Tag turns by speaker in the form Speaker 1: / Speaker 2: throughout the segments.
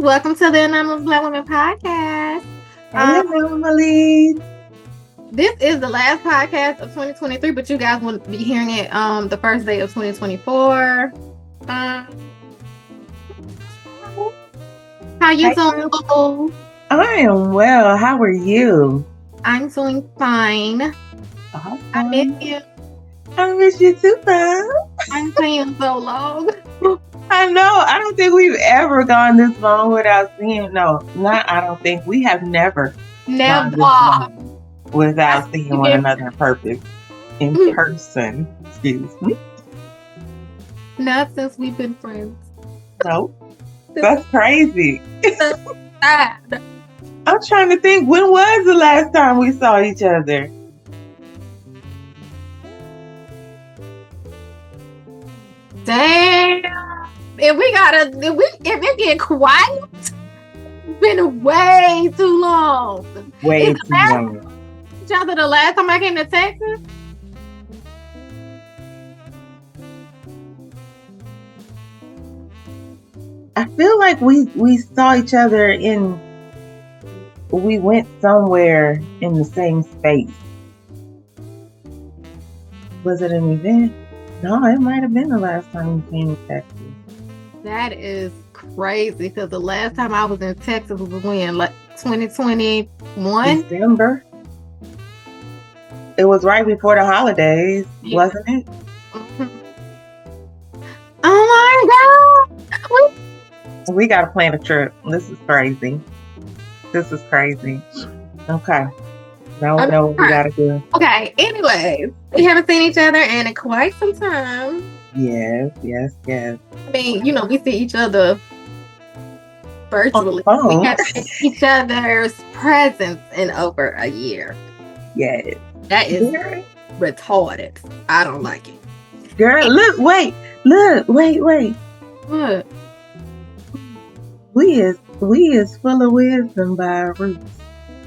Speaker 1: Welcome to the Anomalous Black Women Podcast.
Speaker 2: Hey, Anomalous.
Speaker 1: This is the last podcast of 2023, but you guys will be hearing it the first day of 2024. How you doing, boo?
Speaker 2: I am well. How are you?
Speaker 1: I'm doing fine. I miss you.
Speaker 2: I miss you too, bro.
Speaker 1: I'm playing so long.
Speaker 2: I know. I don't think we've ever gone this long without seeing. I don't think we have never.
Speaker 1: Never.
Speaker 2: Without seeing one another in person. Excuse me.
Speaker 1: Not since we've been friends.
Speaker 2: No. That's crazy.
Speaker 1: Sad.
Speaker 2: I'm trying to think, when was the last time we saw each other?
Speaker 1: Damn. If it get quiet, it's been way too long.
Speaker 2: Way too long.
Speaker 1: The last time I came to Texas?
Speaker 2: I feel like we saw each other we went somewhere in the same space. Was it an event? No, it might have been the last time we came to Texas.
Speaker 1: That is crazy, because the last time I was in Texas was when, like 2021?
Speaker 2: December. It was right before the holidays, wasn't it?
Speaker 1: Mm-hmm. Oh my
Speaker 2: God! We gotta plan a trip. This is crazy. Okay. Now we know what we gotta do.
Speaker 1: Okay, anyways. We haven't seen each other in quite some time.
Speaker 2: Yes.
Speaker 1: I mean, we see each other virtually. We haven't seen each other's presence in over a year.
Speaker 2: Yes.
Speaker 1: That is retarded. I don't like it.
Speaker 2: Girl, wait.
Speaker 1: What?
Speaker 2: We is full of wisdom by our roots.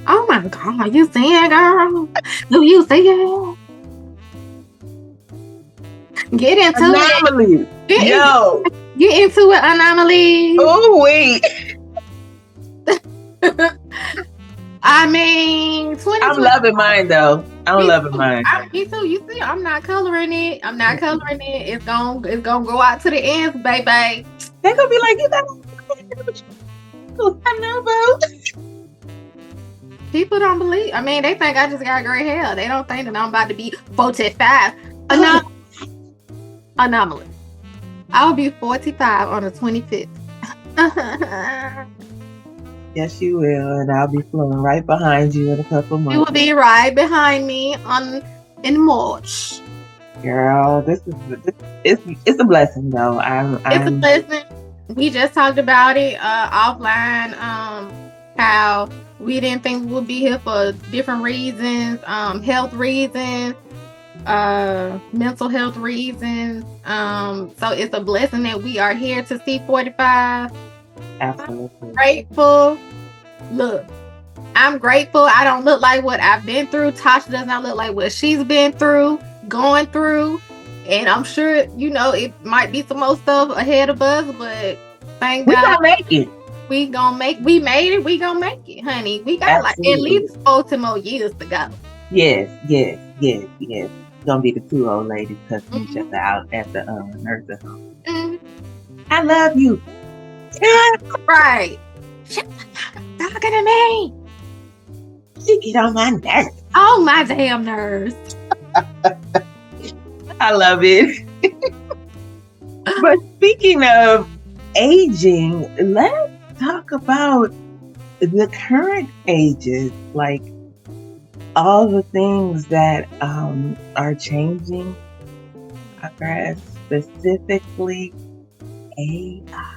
Speaker 1: Oh my God, you see it, girl? Do you see it? Get into
Speaker 2: Anomalous.
Speaker 1: it. Get into it, Anomalous.
Speaker 2: Oh, wait.
Speaker 1: I mean,
Speaker 2: I'm loving mine, though. Loving mine.
Speaker 1: Me too. You see, I'm not coloring it. It's gonna go out to the ends, baby.
Speaker 2: They're gonna be like, you got I know, boo.
Speaker 1: People don't believe. I mean, they think I just got gray hair. They don't think that I'm about to be 45. Anomalous. I'll be 45 on the 25th.
Speaker 2: Yes, you will, and I'll be flowing right behind you in a couple months.
Speaker 1: You will be right behind me in March.
Speaker 2: Girl, it's a blessing, though.
Speaker 1: It's a blessing. We just talked about it offline. How we didn't think we would be here for different reasons, health reasons, mental health reasons. So it's a blessing that we are here to see 45.
Speaker 2: Absolutely.
Speaker 1: I'm grateful. Look, I'm grateful. I don't look like what I've been through. Tasha does not look like what she's been through, going through. And I'm sure, it might be some more stuff ahead of us, but thank God.
Speaker 2: We gonna make it.
Speaker 1: We made it. We gonna make it, honey. We got at least 40 more years to go.
Speaker 2: Yes. Gonna be the two old ladies cussing each other out at the nursing home.
Speaker 1: Mm-hmm.
Speaker 2: I love you.
Speaker 1: Right. Shut up, talking to me.
Speaker 2: She get on my nerves.
Speaker 1: Oh, my damn nerves.
Speaker 2: I love it. But speaking of aging, let's talk about the current ages, like all the things that are changing, specifically AI.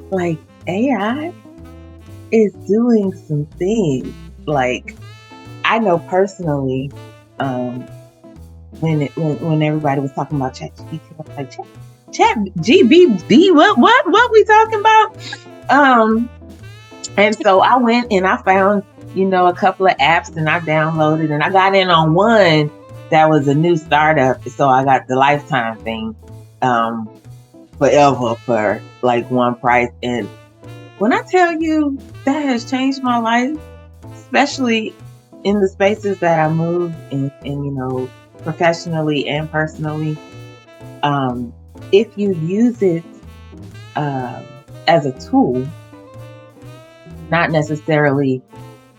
Speaker 2: Like, AI is doing some things. Like, I know personally, when everybody was talking about ChatGPT, I was like, ChatGPT, what we talking about? And so I went and I found, a couple of apps, and I downloaded, and I got in on one that was a new startup. So I got the lifetime thing. forever for like one price. And when I tell you that has changed my life, especially in the spaces that I moved in, professionally and personally, if you use it um, as a tool, not necessarily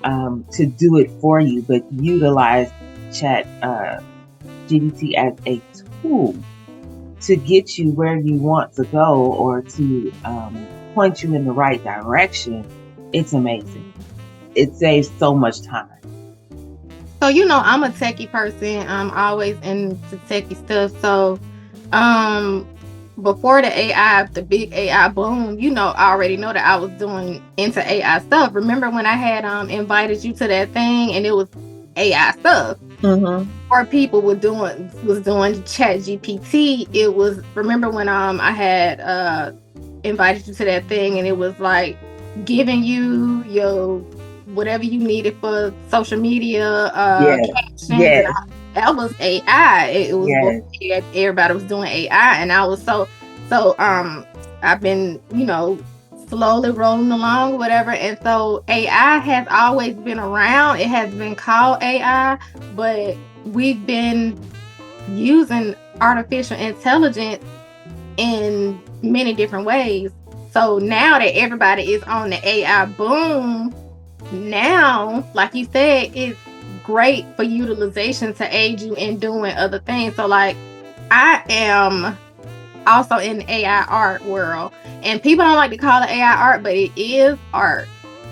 Speaker 2: to do it for you, but utilize Chat GBT as a tool to get you where you want to go or to point you in the right direction, it's amazing. It saves so much time.
Speaker 1: So I'm a techie person. I'm always into techie stuff. So before the big AI boom, I already know that I was doing into AI stuff. Remember when I had invited you to that thing and it was AI stuff?
Speaker 2: Mm-hmm.
Speaker 1: Or people was doing Chat GPT. It was, remember when I had invited you to that thing and it was like giving you your whatever you needed for social media captions.
Speaker 2: Yes.
Speaker 1: That was AI. It was
Speaker 2: Yes.
Speaker 1: before everybody was doing AI, and I was so I've been slowly rolling along, whatever. And so AI has always been around. It has been called AI, but we've been using artificial intelligence in many different ways. So now that everybody is on the AI boom, now, like you said, it's great for utilization to aid you in doing other things. So like I am also in the AI art world, and people don't like to call it AI art, but it is art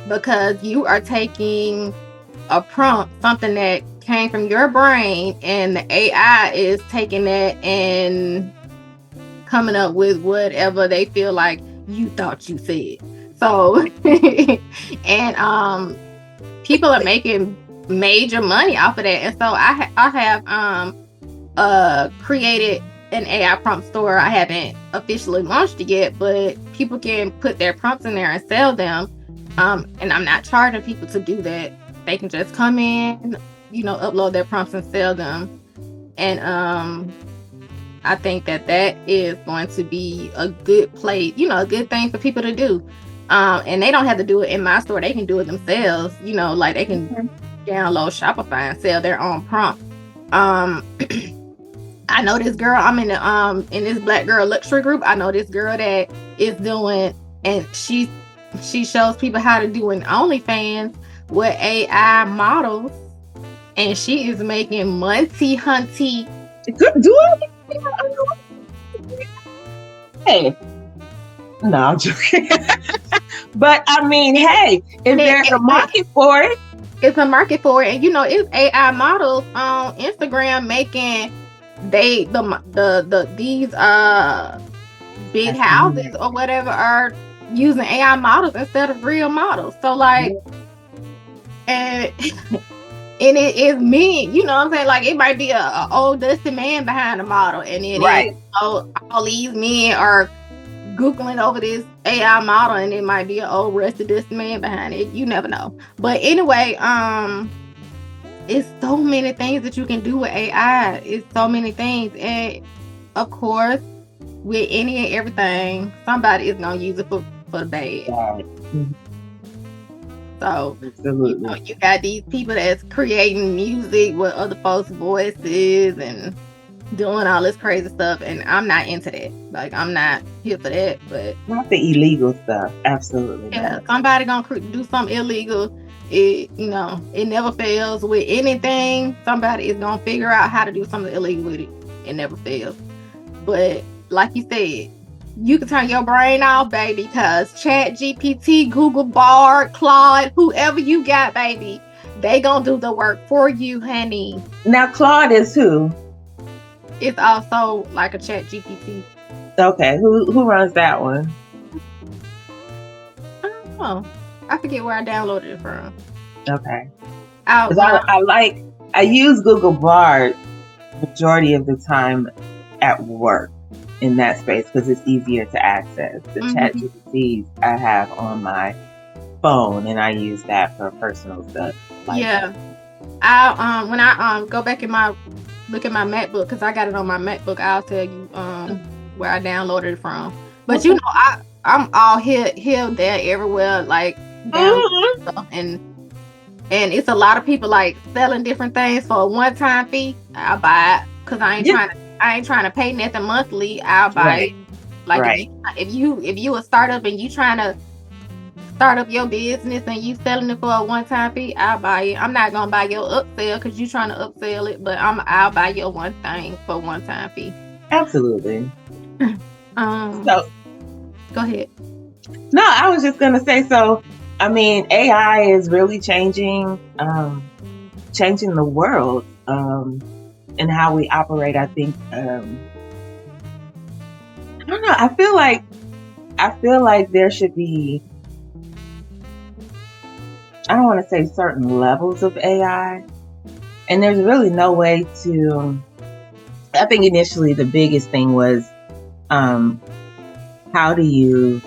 Speaker 1: because you are taking a prompt, something that came from your brain, and the AI is taking that and coming up with whatever they feel like you thought you said. So and people are making major money off of that. And so I have created an AI prompt store. I haven't officially launched it yet, but people can put their prompts in there and sell them. And I'm not charging people to do that. They can just come in, upload their prompts and sell them. And I think that is going to be a good place, a good thing for people to do. And they don't have to do it in my store. They can do it themselves. Like they can download Shopify and sell their own prompt. I know this girl. I'm in this Black Girl Luxury group. I know this girl that is doing, and she shows people how to do an OnlyFans with AI models, and she is making money, hunty.
Speaker 2: Do I? Hey, no, I'm joking. But I mean, hey, if there's a market for it,
Speaker 1: it's a market for it, and it's AI models on Instagram making these big houses or whatever are using AI models instead of real models. So like, and it is men, what I'm saying? Like it might be a old dusty man behind the model, and it is all these men are Googling over this AI model, and it might be an old rusty dusty man behind it. You never know. But anyway, it's so many things that you can do with AI. It's so many things, and of course, with any and everything, somebody is gonna use it for the bad. So you got these people that's creating music with other folks' voices and doing all this crazy stuff, and I'm not into that. Like I'm not here for that. But
Speaker 2: not the illegal stuff. Absolutely.
Speaker 1: Yeah, somebody gonna do something illegal. It never fails with anything. Somebody is gonna figure out how to do something illegal with it. It never fails. But like you said, you can turn your brain off, baby, because Chat GPT, Google Bard, Claude, whoever you got, baby, they gonna do the work for you, honey.
Speaker 2: Now Claude is who?
Speaker 1: It's also like a Chat GPT.
Speaker 2: Okay, who runs that one?
Speaker 1: I don't know. I forget where I downloaded it from.
Speaker 2: Okay. I use Google Bard majority of the time at work in that space because it's easier to access. The Chat GPTs I have on my phone, and I use that for personal stuff.
Speaker 1: I when I go back in my look at my MacBook, because I got it on my MacBook, I'll tell you where I downloaded it from. But you know, I'm all here, there, everywhere, like down and it's a lot of people like selling different things for a one-time fee. I'll buy it because I ain't trying to pay nothing monthly. I'll buy it. Like if you a startup and you trying to start up your business and you selling it for a one-time fee, I'll buy it. I'm not gonna buy your upsell because you trying to upsell it, but I'll buy your one thing for one-time fee.
Speaker 2: Absolutely.
Speaker 1: So go ahead.
Speaker 2: No, I was just gonna say, so I mean, AI is really changing the world and how we operate. I think I don't know. I feel like there should be, I don't want to say certain levels of AI, and there's really no way to. I think initially the biggest thing was how do you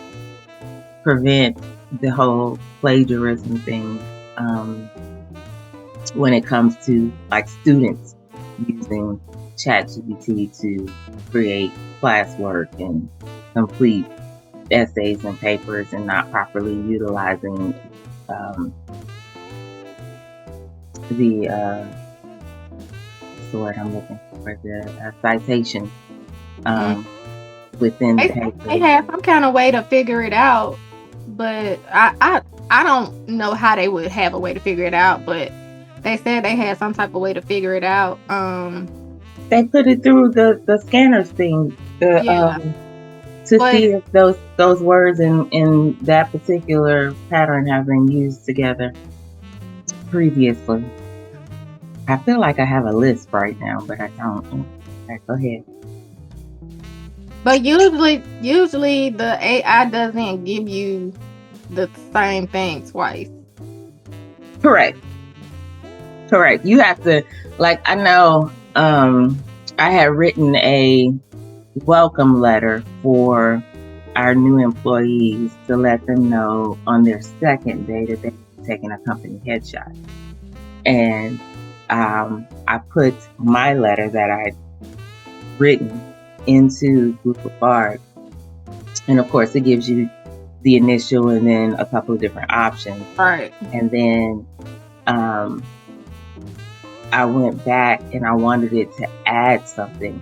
Speaker 2: prevent the whole plagiarism thing when it comes to like students using ChatGPT to create classwork and complete essays and papers and not properly utilizing what's the word I'm looking for, the citation within the paper.
Speaker 1: They have some kind of way to figure it out, but I don't know how they would have a way to figure it out, but they said they had some type of way to figure it out.
Speaker 2: They put it through the scanners thing to see if those words in that particular pattern have been used together previously. I feel like I have a list right now, but I don't. Okay, go ahead.
Speaker 1: But usually the AI doesn't give you the same thing twice.
Speaker 2: Correct. You have to, like, I know I had written a welcome letter for our new employees to let them know on their second day that they're taking a company headshot. And I put my letter that I had written into Google Bard. And of course, it gives you the initial and then a couple of different options.
Speaker 1: Right.
Speaker 2: And then I went back and I wanted it to add something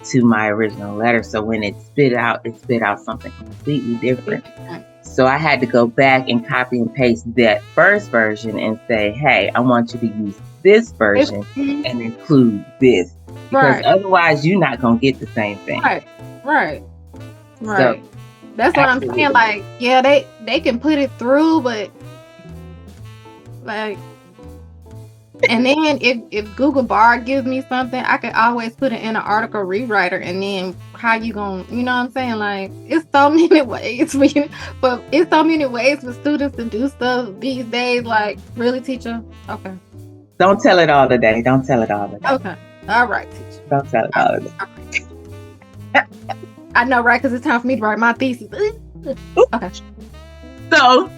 Speaker 2: to my original letter. So when it spit out something completely different. So I had to go back and copy and paste that first version and say, hey, I want you to use this version and include this. Because otherwise you're not going to get the same thing.
Speaker 1: Right. So, that's what I'm saying. Like, yeah, they can put it through, but like, and then if Google Bard gives me something, I could always put it in an article rewriter, and then how you gonna, you know what I'm saying? Like, it's so many ways for you, but it's so many ways for students to do stuff these days. Like, really, teacher? Okay.
Speaker 2: Don't tell it all today.
Speaker 1: Okay. All right, teacher.
Speaker 2: Don't tell it all today.
Speaker 1: Right. I know, right? Because it's time for me to write my thesis. Okay.
Speaker 2: So,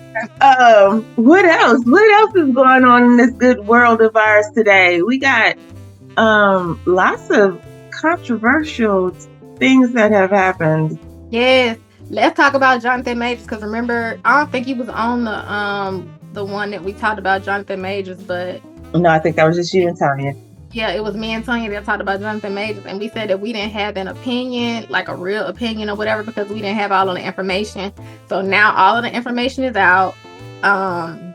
Speaker 2: what else? What else is going on in this good world of ours today? We got lots of controversial things that have happened.
Speaker 1: Yes. Let's talk about Johnathan Majors, because remember, I don't think he was on the one that we talked about Johnathan Majors, but
Speaker 2: no, I think that was just you and Tanya.
Speaker 1: Yeah, it was me and Tanya that talked about Johnathan Majors, and we said that we didn't have an opinion, like a real opinion or whatever, because we didn't have all of the information. So now all of the information is out, and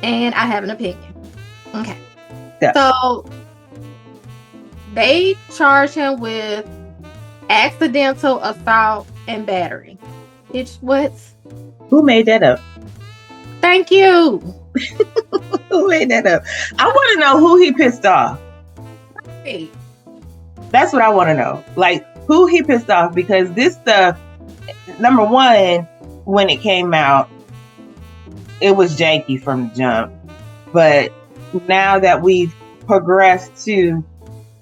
Speaker 1: I have an opinion. Okay. Yeah. So they charged him with accidental assault and battery. Bitch, what?
Speaker 2: Who made that up?
Speaker 1: Thank you.
Speaker 2: Who made that up? I want to know who he pissed off.
Speaker 1: Hey.
Speaker 2: That's what I want to know. Like, who he pissed off, because this stuff, number one, when it came out, it was janky from the jump. But now that we've progressed to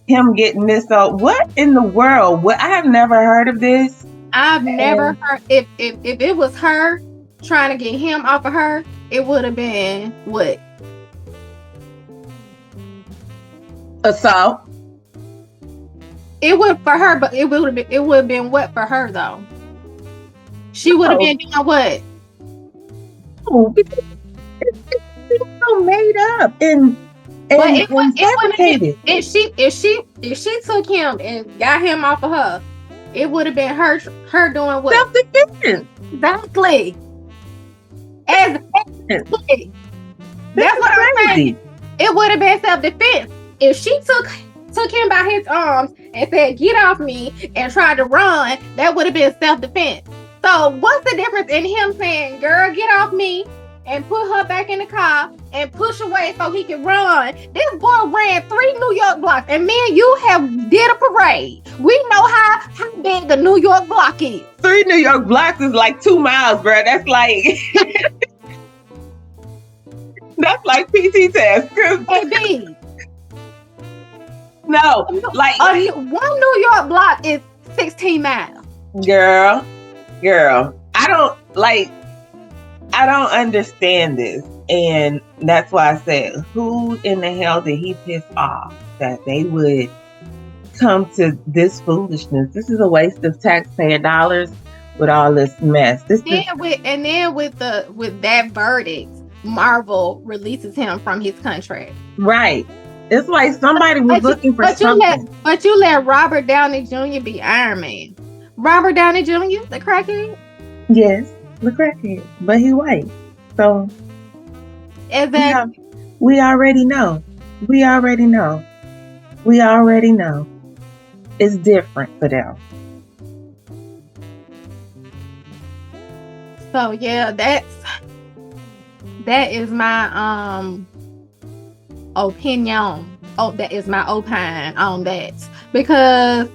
Speaker 2: him getting this up, what in the world? I have never heard of this.
Speaker 1: I've never heard. If it was her trying to get him off of her, it would have been what?
Speaker 2: Assault.
Speaker 1: It would for her, but it would have been what for her though? She would have
Speaker 2: Oh,
Speaker 1: been doing what?
Speaker 2: because it's so made up
Speaker 1: But
Speaker 2: and
Speaker 1: it would have been
Speaker 2: fabricated.
Speaker 1: if she took him and got him off of her, it would have been her doing what?
Speaker 2: Self-defense.
Speaker 1: Exactly. Exactly. That's what I'm saying. It would have been self-defense. If she took him by his arms and said, "Get off me," and tried to run, that would have been self-defense. So what's the difference in him saying, "Girl, get off me," and put her back in the car and push away so he can run? This boy ran 3 New York blocks, and me and you have did a parade. We know how big the New York block is.
Speaker 2: 3 New York blocks is like 2 miles, bro. That's like that's like PT test.
Speaker 1: Baby.
Speaker 2: No, like
Speaker 1: one New York block is 16 miles.
Speaker 2: Girl, I don't understand this. And that's why I said, who in the hell did he piss off that they would come to this foolishness? This is a waste of taxpayer dollars with all this mess. With
Speaker 1: that verdict, Marvel releases him from his contract.
Speaker 2: Right. It's like somebody was looking for something.
Speaker 1: But you let Robert Downey Jr. be Iron Man. Robert Downey Jr., the crackhead?
Speaker 2: Yes, the crackhead. But he white. So we already know. We already know. It's different for them.
Speaker 1: So yeah, that is my opinion. Oh, that is my opine on that. Because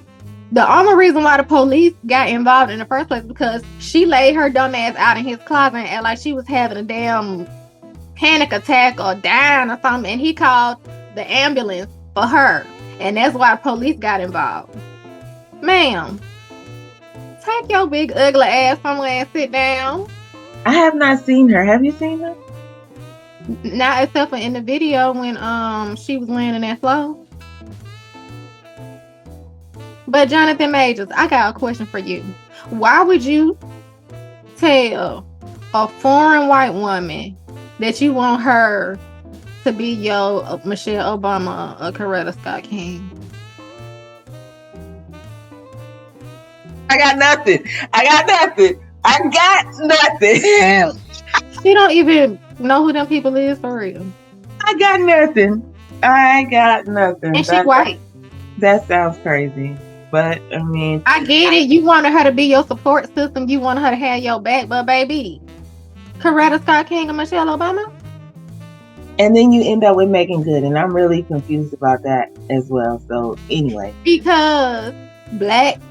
Speaker 1: the only reason why the police got involved in the first place because she laid her dumb ass out in his closet and like she was having a damn panic attack or dying or something, and he called the ambulance for her, and that's why the police got involved. Ma'am, take your big ugly ass somewhere and sit down.
Speaker 2: I have not seen her. Have you seen her?
Speaker 1: Not except for in the video when she was laying in that floor. But Johnathan Majors, I got a question for you. Why would you tell a foreign white woman that you want her to be your Michelle Obama or Coretta Scott King?
Speaker 2: I got nothing.
Speaker 1: She don't even know who them people is for real.
Speaker 2: I got nothing.
Speaker 1: And she white.
Speaker 2: That sounds crazy. But I mean,
Speaker 1: I get it. You wanted her to be your support system. You wanted her to have your back, but baby, Coretta Scott King and Michelle Obama.
Speaker 2: And then you end up with Megan Good, and I'm really confused about that as well. So anyway,
Speaker 1: because let's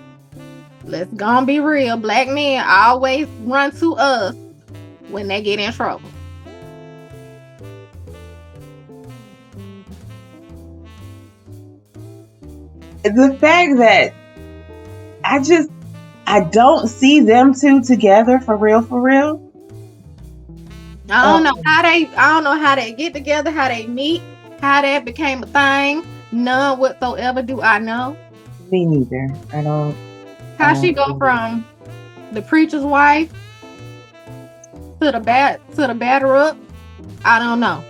Speaker 1: gonna be real, black men always run to us when they get in trouble.
Speaker 2: The fact that I don't see them two together for real.
Speaker 1: I don't know how they get together, how they meet, how that became a thing. None whatsoever do I know.
Speaker 2: Me neither. I don't.
Speaker 1: How she go from the preacher's wife to the batter up? I don't know.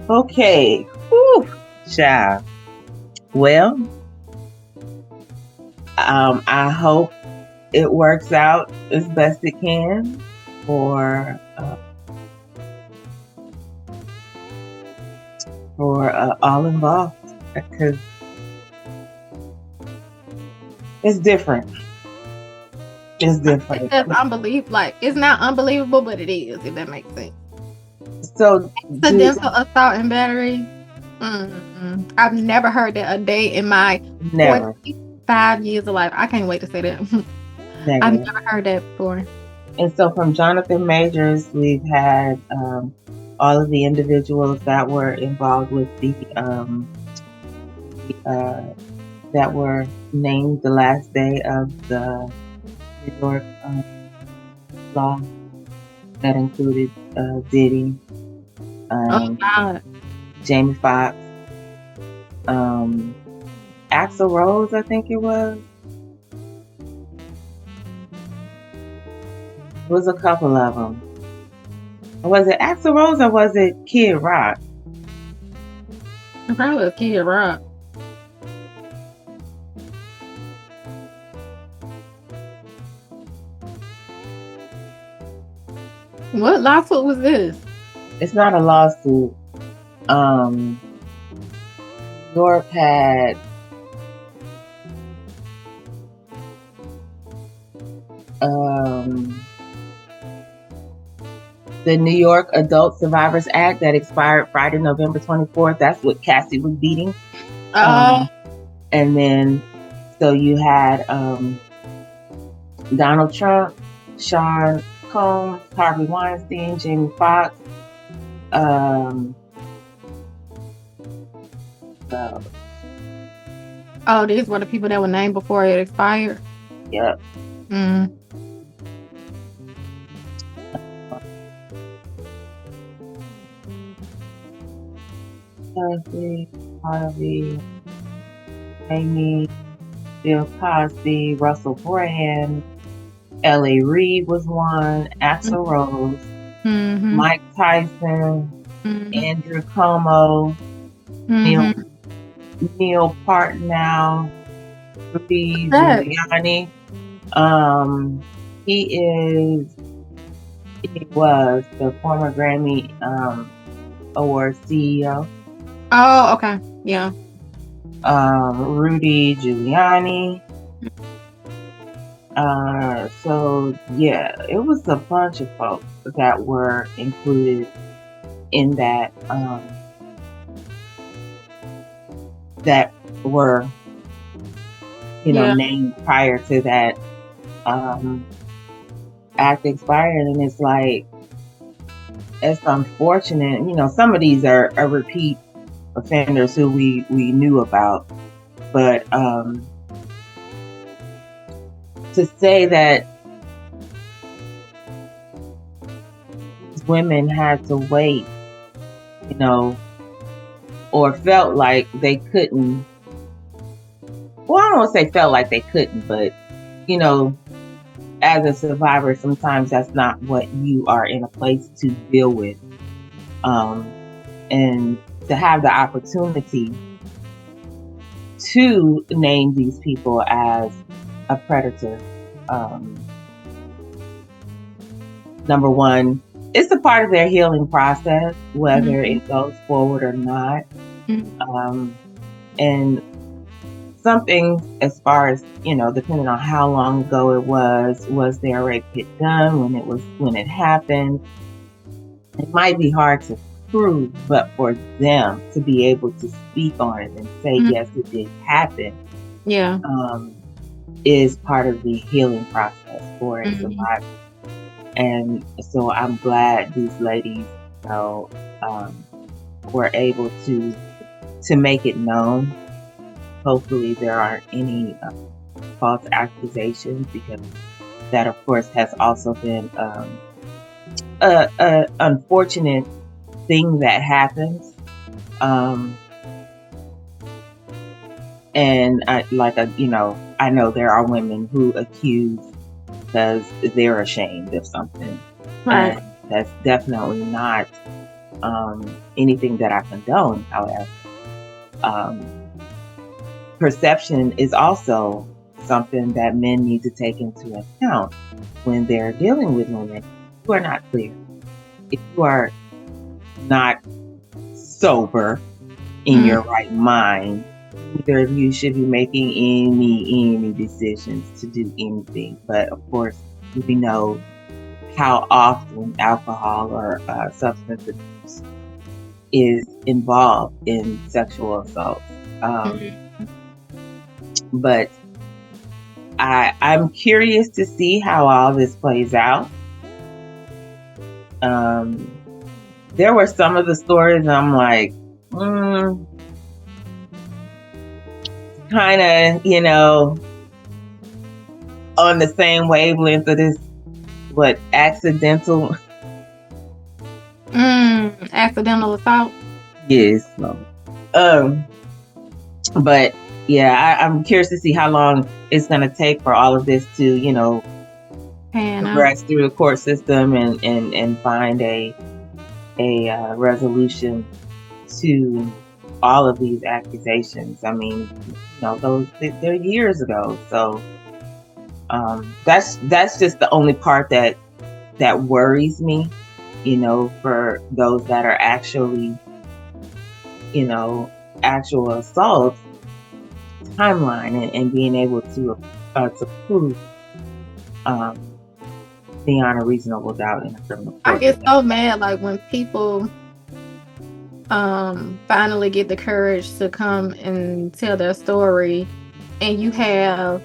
Speaker 2: Okay. Whew. Child. Well, I hope it works out as best it can for all involved, because it's different. It's different.
Speaker 1: It's unbelievable. Like, it's not unbelievable, but it is, if that makes sense.
Speaker 2: So
Speaker 1: accidental assault and battery. I've never heard that a day in my 45 years of life. I can't wait to say that. I've never heard that before.
Speaker 2: And so from Johnathan Majors, we've had all of the individuals that were involved with the that were named the last day of the New York law that included Diddy,
Speaker 1: oh God,
Speaker 2: Jamie Foxx, Axl Rose, I think it was. It was a couple of them. Was it Axl Rose or was it Kid Rock?
Speaker 1: It probably was Kid Rock. What lawsuit was this?
Speaker 2: It's not a lawsuit. York had the New York Adult Survivors Act that expired Friday, November 24th. That's what Cassie was beating. And then, so you had Donald Trump, Sean Combs, Harvey Weinstein, Jamie Foxx.
Speaker 1: These were the people that were named before it expired?
Speaker 2: Yep. Harvey, Amy, Bill Cosby, Russell Brand, L.A. Reid was one, Axl Rose, Mike Tyson, Andrew Cuomo, Neil Partnow, Rudy Giuliani. He was the former Grammy Award CEO.
Speaker 1: Oh, okay. Yeah.
Speaker 2: Rudy Giuliani. So yeah, it was a bunch of folks that were included in that that were named prior to that act expiring. And it's like, it's unfortunate. Some of these are repeat offenders who we knew about, but to say that these women had to wait, or felt like they couldn't. Well, I don't want to say felt like they couldn't, but as a survivor, sometimes that's not what you are in a place to deal with, and to have the opportunity to name these people as a predator. Number one, it's a part of their healing process, whether it goes forward or not. And something as far as, depending on how long ago it was there a rape hit done when it happened? It might be hard to prove, but for them to be able to speak on it and say, yes, it did happen.
Speaker 1: Yeah.
Speaker 2: Is part of the healing process for a survivor. And so I'm glad these ladies, were able to make it known. Hopefully there aren't any false accusations, because that, of course, has also been a unfortunate thing that happens. And I know there are women who accuse because they're ashamed of something.
Speaker 1: Right.
Speaker 2: And that's definitely not anything that I condone. However, perception is also something that men need to take into account when they're dealing with women who are not clear. If you are not sober in your right mind, neither of you should be making any decisions to do anything. But of course, we know how often alcohol or substance abuse is involved in sexual assault. But I'm curious to see how all this plays out. There were some of the stories I'm like, kind of, on the same wavelength of this, accidental
Speaker 1: accidental assault.
Speaker 2: Yes. But I'm curious to see how long it's going to take for all of this to, progress through the court system and find a resolution to all of these accusations. I mean, they're years ago. So that's just the only part that worries me, for those that are actually, actual assaults timeline and being able to prove beyond a reasonable doubt in a criminal court.
Speaker 1: I get so mad like when people finally get the courage to come and tell their story, and you have,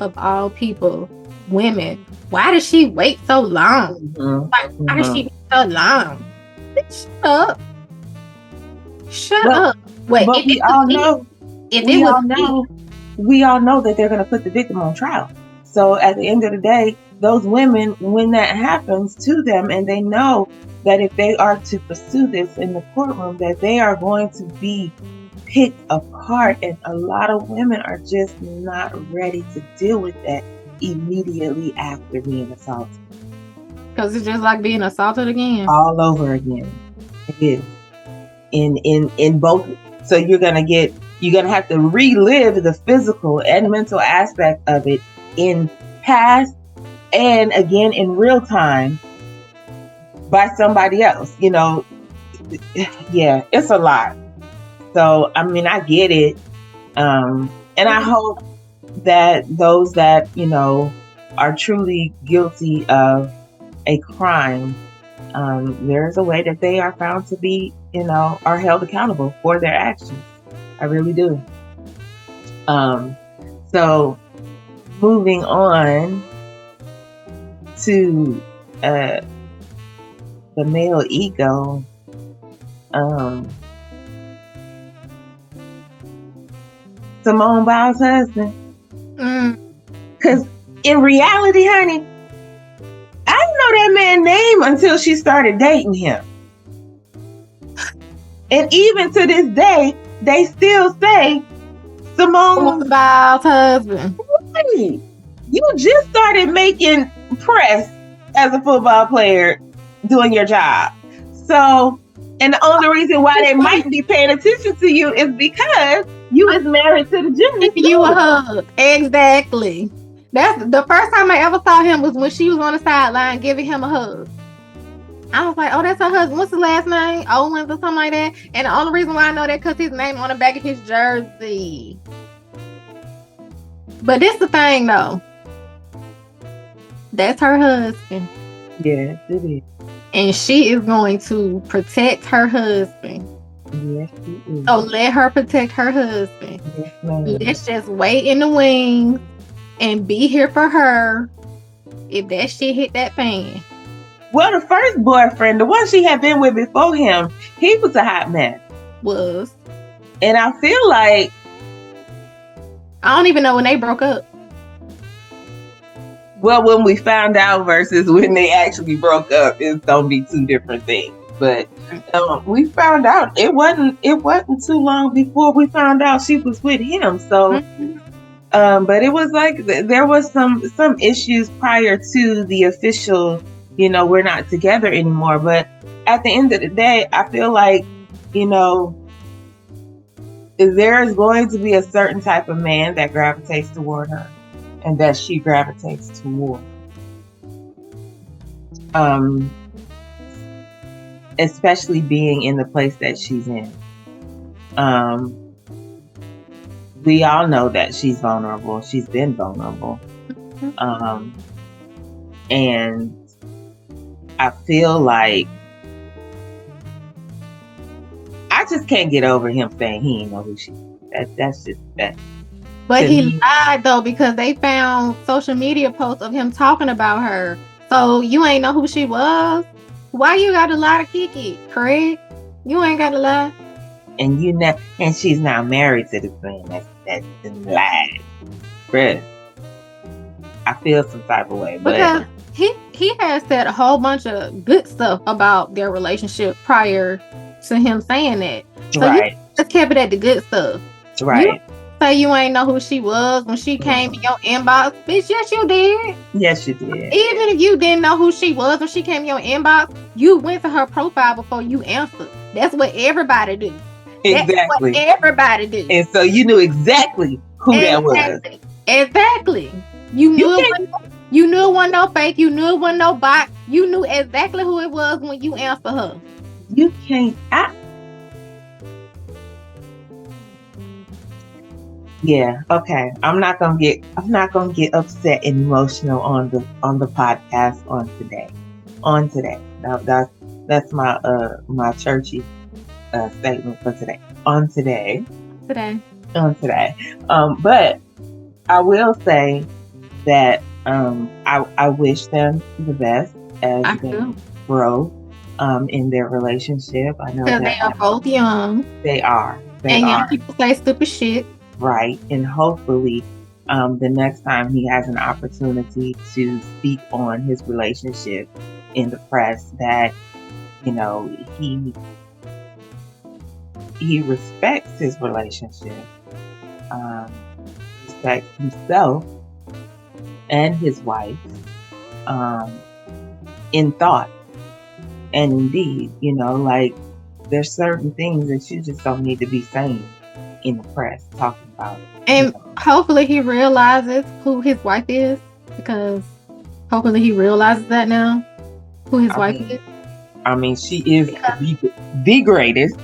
Speaker 1: of all people, women. Why does she wait so long?
Speaker 2: Mm-hmm.
Speaker 1: Like, why does she wait so long? Shut up. Shut up. Wait,
Speaker 2: but we all know that they're going to put the victim on trial. So at the end of the day, those women, when that happens to them, and they know that if they are to pursue this in the courtroom, that they are going to be picked apart, and a lot of women are just not ready to deal with that immediately after being assaulted.
Speaker 1: Because it's just like being assaulted again.
Speaker 2: All over again. It is. In both. So you're gonna have to relive the physical and mental aspect of it in past and again in real time by somebody else. Yeah, it's a lot. So I mean, I get it, and I hope that those that are truly guilty of a crime, there's a way that they are found to be, are held accountable for their actions. I really do. So moving on to the male ego, Simone Biles' husband. Because in reality, honey, I didn't know that man's name until she started dating him. And even to this day, they still say Simone
Speaker 1: Biles' husband.
Speaker 2: Right. You just started making press as a football player doing your job. So, and the only reason why they might be paying attention to you is because you was married to the gymnast.
Speaker 1: You a hug. Exactly. That's the first time I ever saw him was when she was on the sideline giving him a hug. I was like, oh, that's her husband. What's his last name? Owens or something like that. And the only reason why I know that because his name on the back of his jersey. But this the thing though. That's her husband.
Speaker 2: Yes, it is.
Speaker 1: And she is going to protect her husband.
Speaker 2: Yes, she is.
Speaker 1: So let her protect her husband.
Speaker 2: Yes, ma'am.
Speaker 1: Let's just wait in the wings and be here for her if that shit hit that fan.
Speaker 2: Well, the first boyfriend, the one she had been with before him, he was a hot mess.
Speaker 1: Was.
Speaker 2: And I feel like...
Speaker 1: I don't even know when they broke up.
Speaker 2: Well, when we found out versus when they actually broke up, it's gonna be two different things. But we found out it wasn't too long before we found out she was with him. So, but it was like there was some issues prior to the official, we're not together anymore. But at the end of the day, I feel like, there is going to be a certain type of man that gravitates toward her. And that she gravitates toward. Especially being in the place that she's in. We all know that she's vulnerable. She's been vulnerable. And I feel like I just can't get over him saying he ain't know who she is. That's just that.
Speaker 1: But he lied though because they found social media posts of him talking about her. So you ain't know who she was. Why you got to lie to Kiki, Craig? You ain't got to lie.
Speaker 2: And she's now married to this man. That's the lie, Chris. I feel some type of way,
Speaker 1: because he has said a whole bunch of good stuff about their relationship prior to him saying that. So
Speaker 2: right.
Speaker 1: You just kept it at the good stuff.
Speaker 2: Right.
Speaker 1: say you ain't know who she was when she came in your inbox. Bitch, yes, you did.
Speaker 2: Yes, you did.
Speaker 1: Even if you didn't know who she was when she came in your inbox, you went to her profile before you answered. That's what everybody do.
Speaker 2: Exactly.
Speaker 1: That's what everybody do.
Speaker 2: And so you knew exactly who that was.
Speaker 1: Exactly. You knew it wasn't no fake. You knew it wasn't no bot. You knew exactly who it was when you answered her.
Speaker 2: You can't. Yeah. Okay. I'm not gonna get upset and emotional on the podcast on today. That's my churchy statement for today. On today. But I will say that I wish them the best as they grow in their relationship. I know that
Speaker 1: they are both young.
Speaker 2: They are.
Speaker 1: Young people say stupid shit.
Speaker 2: Right. And hopefully the next time he has an opportunity to speak on his relationship in the press, that, you know, he respects his relationship, respects himself and his wife in thought and in deed. You know, like, there's certain things that you just don't need to be saying in the press, talking about it.
Speaker 1: And hopefully he realizes who his wife is, because hopefully he realizes that now, who his wife is.
Speaker 2: I mean, she is the greatest,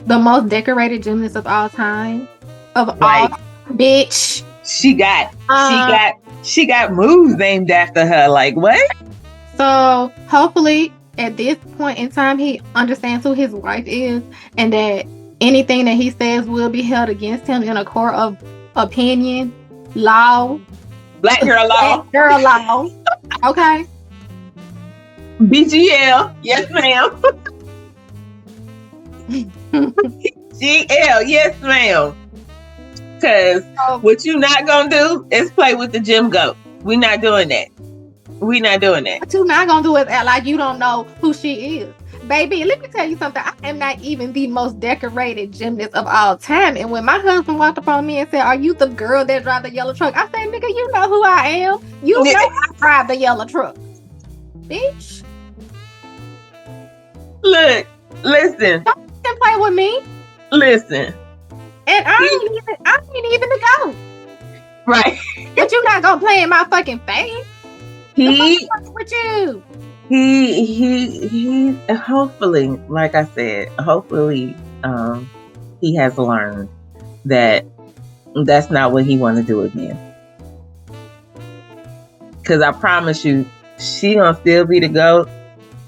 Speaker 1: the most decorated gymnast of all time. All, bitch.
Speaker 2: She got moves named after her. Like, what?
Speaker 1: So hopefully at this point in time he understands who his wife is, and that anything that he says will be held against him in a court of opinion, law,
Speaker 2: black girl law.
Speaker 1: Okay.
Speaker 2: BGL, yes, ma'am. GL, yes, ma'am. Because what you not gonna do is play with the gym goat. We're not doing that. What
Speaker 1: you not gonna do is act like you don't know who she is. Baby, let me tell you something. I am not even the most decorated gymnast of all time. And when my husband walked up on me and said, "Are you the girl that drives the yellow truck?" I said, "Nigga, you know who I am. You know I drive the yellow truck, bitch."
Speaker 2: Look, listen.
Speaker 1: Don't play with me.
Speaker 2: Listen.
Speaker 1: And I ain't even the goat.
Speaker 2: Right.
Speaker 1: But you not gonna play in my fucking face. With you.
Speaker 2: He hopefully, like I said, he has learned that that's not what he want to do again. Because I promise you, she gonna still be the GOAT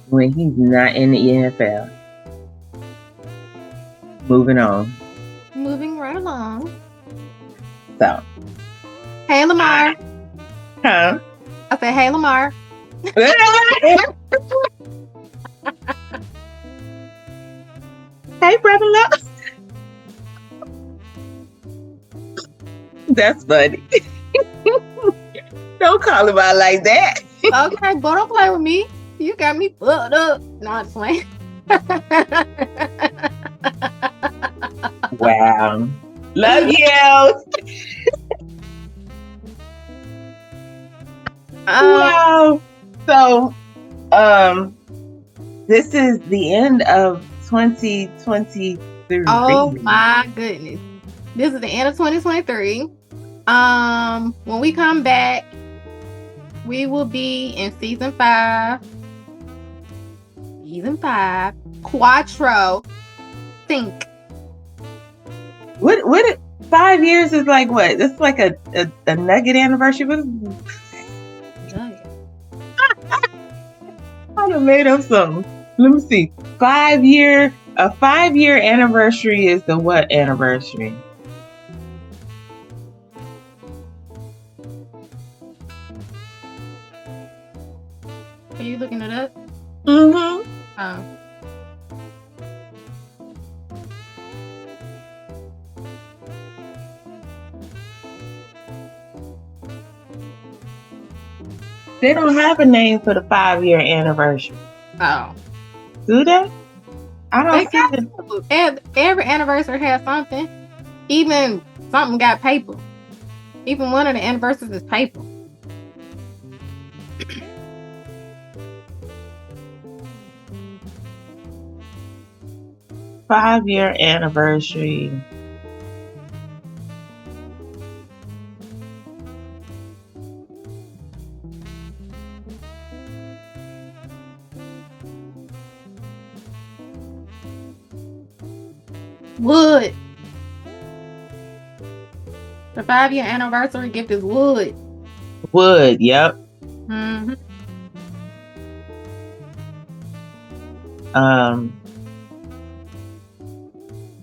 Speaker 2: when he's not in the NFL. Moving on.
Speaker 1: Moving right along.
Speaker 2: So.
Speaker 1: Hey, Lamar.
Speaker 2: Huh?
Speaker 1: I said, hey, Lamar.
Speaker 2: Hey, brother love. That's funny. Don't call him out like that.
Speaker 1: Okay, but don't play with me. You got me fucked up. Not playing.
Speaker 2: Wow. Love you. Wow. So, this is the end of 2023.
Speaker 1: Oh my goodness. This is the end of 2023. When we come back, we will be in season 5. Quattro. Think.
Speaker 2: What 5 years is like what? It's like a nugget anniversary. I done made up something. Let me see. A 5-year anniversary is the what anniversary?
Speaker 1: Are you looking it up?
Speaker 2: Mm-hmm.
Speaker 1: Oh.
Speaker 2: They don't have a name for the 5-year anniversary.
Speaker 1: Oh.
Speaker 2: Do they? I don't see it.
Speaker 1: And every anniversary has something. Even something got paper. Even one of the anniversaries is paper.
Speaker 2: Five-year anniversary.
Speaker 1: Wood. The 5-year anniversary gift is wood.
Speaker 2: Wood, yep.
Speaker 1: Mm-hmm.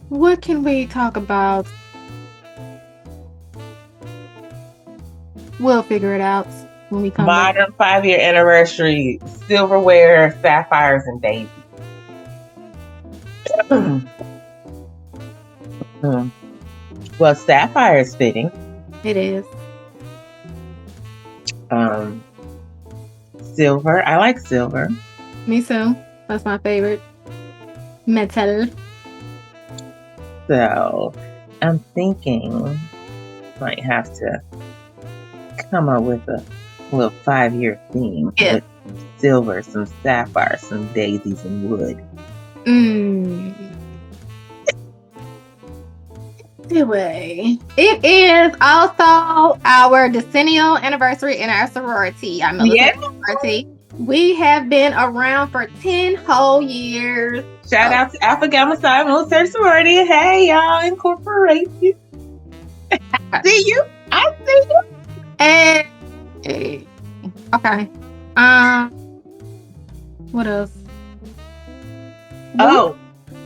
Speaker 1: What can we talk about? We'll figure it out when we come back.
Speaker 2: Modern 5-year anniversary, silverware, sapphires, and daisies. Well, sapphire is fitting.
Speaker 1: It is.
Speaker 2: Silver. I like silver.
Speaker 1: Me too. That's my favorite metal.
Speaker 2: So I'm thinking might have to come up with a little 5-year theme.
Speaker 1: Yeah.
Speaker 2: With silver, some sapphire, some daisies, and wood.
Speaker 1: Anyway, it is also our decennial anniversary in our sorority, our military sorority. We have been around for 10 whole years.
Speaker 2: Shout out to Alpha Gamma Psi Military Sorority. Hey, y'all, incorporation. See you. I see you.
Speaker 1: And okay. What else?
Speaker 2: Oh,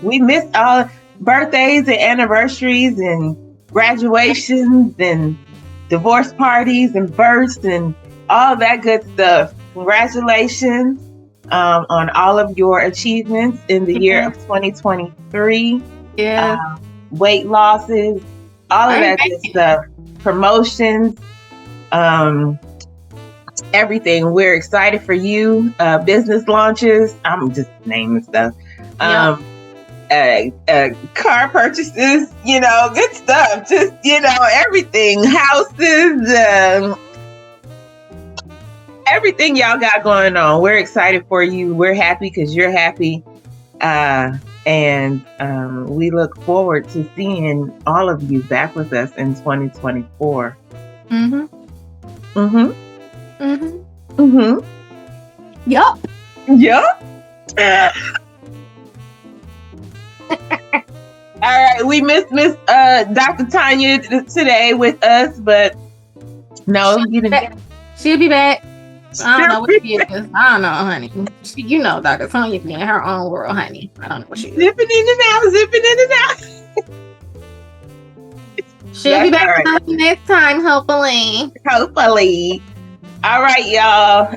Speaker 2: we missed all birthdays and anniversaries and graduations and divorce parties and births and all that good stuff. Congratulations on all of your achievements in the year of 2023.
Speaker 1: Yeah.
Speaker 2: Weight losses, all of that good stuff. Promotions, everything. We're excited for you. Business launches. I'm just naming stuff. Car purchases, good stuff. Just, everything. Houses, everything y'all got going on. We're excited for you. We're happy because you're happy. And we look forward to seeing all of you back with us in 2024.
Speaker 1: Yup.
Speaker 2: All right, we missed Miss Dr. Tanya today with us, but no,
Speaker 1: she'll be back. I don't know what she is. I don't know, honey. Dr. Tanya be in her own world, honey. I don't know what she is.
Speaker 2: Zipping in and out.
Speaker 1: She'll be back with us next time, hopefully.
Speaker 2: All right, y'all.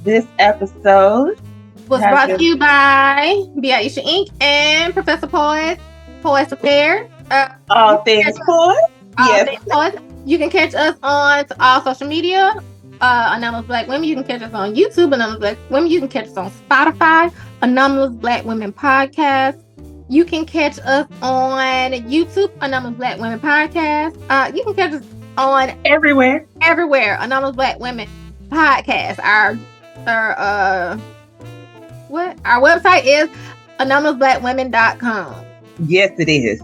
Speaker 2: This episode
Speaker 1: was brought to you by Biaisha Inc. and Professor Poise Prepared.
Speaker 2: All things Poise.
Speaker 1: Things Poise. You can catch us on all social media. Anomalous Black Women. You can catch us on YouTube, Anomalous Black Women. You can catch us on Spotify, Anomalous Black Women Podcast. You can catch us on YouTube, Anomalous Black Women Podcast. You can catch us on
Speaker 2: everywhere,
Speaker 1: Anomalous Black Women Podcast. Our website is anomalousblackwomen.com.
Speaker 2: Yes, it is.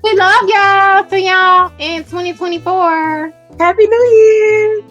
Speaker 1: We love y'all. See y'all in 2024.
Speaker 2: Happy New Year.